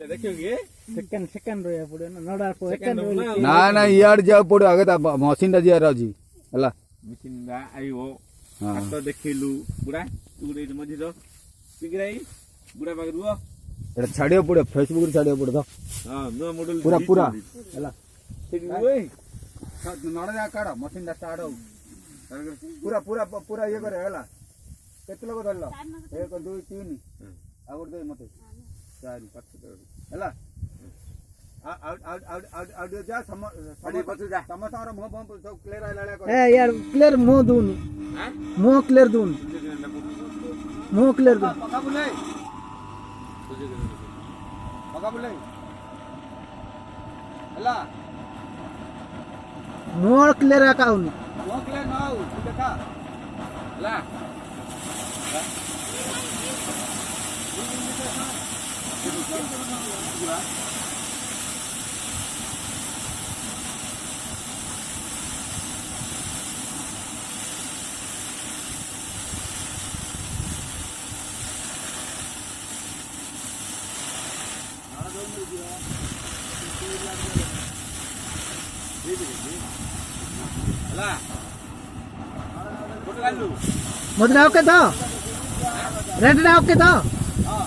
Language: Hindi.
देखियोगे सेकंड सेकंड रोया पड़े ना नडा को Second सेकंड ना। ना ना इयाड जा पड़ो आगे ता मशीन टा जिया रहजी हला मशीन दा आइयो हां हाथ देखिलु बुढ़ा तू रे मझी रो पिगराई बुढ़ा पाग रुओ एटा छाडियो पड़ो फेसबुक रे छाडियो पड़ो तो हां नो मॉडल पूरा पूरा हला ठीक ओए नडा जा काढ मशीन टा स्टार्ट हो पूरा पूरा पूरा ये करे हला केते लोग धरलो 1 2 3 आउट दे मते 4 5 हला आउट जा समस्या मो बम सब क्लियर आइला ए यार क्लियर मो दून हां मो क्लियर दून मो क्लियर दून पका बुले हला मो क्लियर अकाउंट मो क्लियर ना हो देखा ला ला फोटो डालू मुद्रा ओके तो रेड ना ओके तो हां